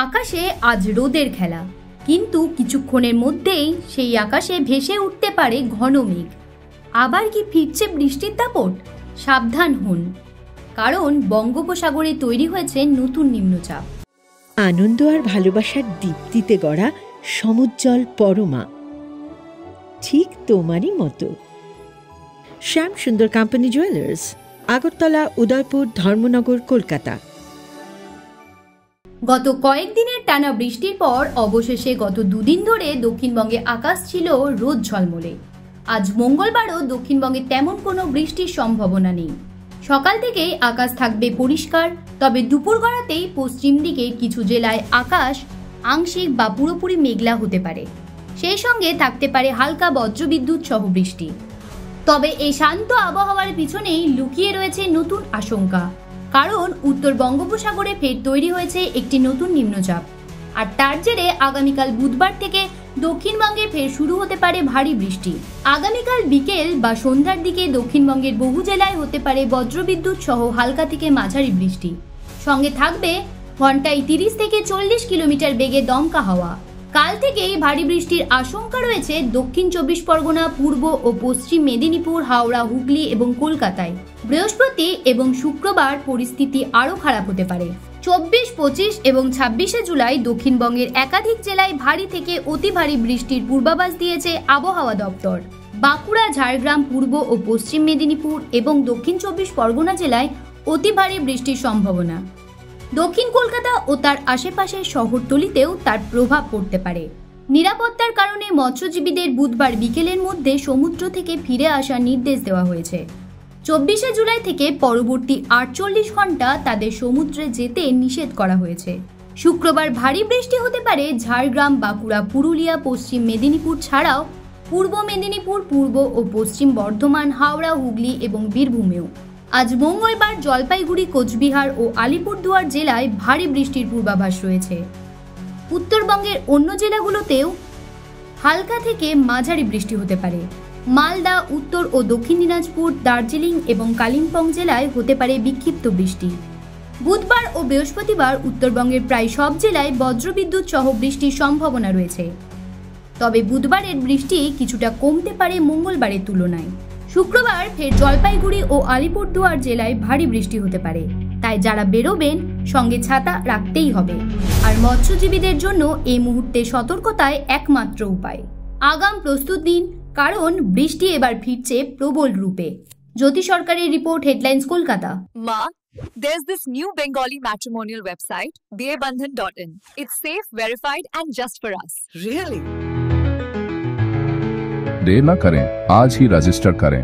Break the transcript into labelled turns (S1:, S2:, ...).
S1: আকাশে আজ রোদের খেলা, কিন্তু কিছুক্ষণের মধ্যেই সেই আকাশে ভেসে উঠতে পারে ঘন মেঘ। আবার কি ফিরছে বৃষ্টির দাপট? সাবধান হন, কারণ বঙ্গোপসাগরে তৈরি হয়েছে নতুন নিম্নচাপ।
S2: আনন্দ আর ভালোবাসার দীপ্তিতে গড়া সমুজ্জ্বল পরমা, ঠিক তোমারই মতো। শ্যাম সুন্দর কোম্পানি জুয়েলার্স, আগরতলা, উদয়পুর, ধর্মনগর, কলকাতা।
S1: গত কয়েকদিনের টানা বৃষ্টির পর অবশেষে গত দুদিন ধরে দক্ষিণবঙ্গে আকাশ ছিল রোদ ঝলমলে। আজ মঙ্গলবারও দক্ষিণবঙ্গে তেমন কোনো বৃষ্টির সম্ভাবনা নেই। সকাল থেকেই আকাশ থাকবে পরিষ্কার, তবে দুপুর গড়াতেই পশ্চিম দিকে কিছু জেলায় আকাশ আংশিক বা পুরোপুরি মেঘলা হতে পারে। সেই সঙ্গে থাকতে পারে হালকা বজ্রবিদ্যুৎ সহ বৃষ্টি। তবে এই শান্ত আবহাওয়ার পিছনেই লুকিয়ে রয়েছে নতুন আশঙ্কা, কারণ উত্তর বঙ্গোপসাগরে ফের তৈরি হয়েছে একটি নতুন নিম্নচাপ। আর তার জেরে আগামীকাল বুধবার থেকে দক্ষিণবঙ্গে ফের শুরু হতে পারে ভারী বৃষ্টি। আগামীকাল বিকেল বা সন্ধ্যার দিকে দক্ষিণবঙ্গের বহু জেলায় হতে পারে বজ্রবিদ্যুৎ সহ হালকা থেকে মাঝারি বৃষ্টি। সঙ্গে থাকবে ঘন্টায় 30 থেকে 40 কিলোমিটার বেগে দমকা হাওয়া। কাল থেকেই ভারী বৃষ্টির আশঙ্কা রয়েছে দক্ষিণ 24 পরগনা, পূর্ব ও পশ্চিম মেদিনীপুর, হাওড়া, হুগলি এবং কলকাতায়। বৃহস্পতি এবং শুক্রবার পরিস্থিতি আরও খারাপ হতে পারে। 24, 25 এবং 26শে জুলাই দক্ষিণবঙ্গের একাধিক জেলায় ভারী থেকে অতি ভারী বৃষ্টির পূর্বাভাস দিয়েছে আবহাওয়া দপ্তর। বাঁকুড়া, ঝাড়গ্রাম, পূর্ব ও পশ্চিম মেদিনীপুর এবং দক্ষিণ 24 পরগনা জেলায় অতি ভারী বৃষ্টির সম্ভাবনা। দক্ষিণ কলকাতা ও তার আশেপাশের শহরতলিতেও তার প্রভাব পড়তে পারে। নিরাপত্তার কারণে মৎস্যজীবীদের বুধবার বিকেলের মধ্যে সমুদ্র থেকে ফিরে আসার নির্দেশ দেওয়া হয়েছে। 24শে জুলাই থেকে পরবর্তী 48 ঘন্টা তাদের সমুদ্রে যেতে নিষেধ করা হয়েছে। শুক্রবার ভারী বৃষ্টি হতে পারে ঝাড়গ্রাম, বাঁকুড়া, পুরুলিয়া, পশ্চিম মেদিনীপুর ছাড়াও পূর্ব মেদিনীপুর, পূর্ব ও পশ্চিম বর্ধমান, হাওড়া, হুগলি এবং বীরভূমেও। আজ মঙ্গলবার জলপাইগুড়ি, কোচবিহার ও আলিপুরদুয়ার জেলায় ভারী বৃষ্টির পূর্বাভাস রয়েছে। উত্তরবঙ্গের অন্য জেলাগুলোতেও হালকা থেকে মাঝারি বৃষ্টি হতে পারে। মালদা, উত্তর ও দক্ষিণ দিনাজপুর, দার্জিলিং এবং কালিম্পং জেলায় হতে পারে বিক্ষিপ্ত বৃষ্টি। বুধবার ও বৃহস্পতিবার উত্তরবঙ্গের প্রায় সব জেলায় বজ্রবিদ্যুৎ সহ বৃষ্টির সম্ভাবনা রয়েছে। তবে বুধবারের বৃষ্টি কিছুটা কমতে পারে মঙ্গলবারের তুলনায়। শুক্রবার ফের জলপাইগুড়ি ও আলিপুরদুয়ার জেলায় ভারী বৃষ্টি হতে পারে, তাই যারা বেরোবেন সঙ্গে ছাতা রাখতেই হবে। আর মৎস্যজীবীদের জন্য এই মুহূর্তে সতর্কতায় একমাত্র উপায় আগাম প্রস্তুত দিন, কারণ বৃষ্টি এবার ফিরছে প্রবল রূপে। জ্যোতি সরকারের report, headlines, Kolkata.
S3: Ma, there's this new Bengali matrimonial website, dearbandhan.in. It's safe, verified and just for us.
S4: Really?
S5: देर न करें, आज ही रजिस्टर करें।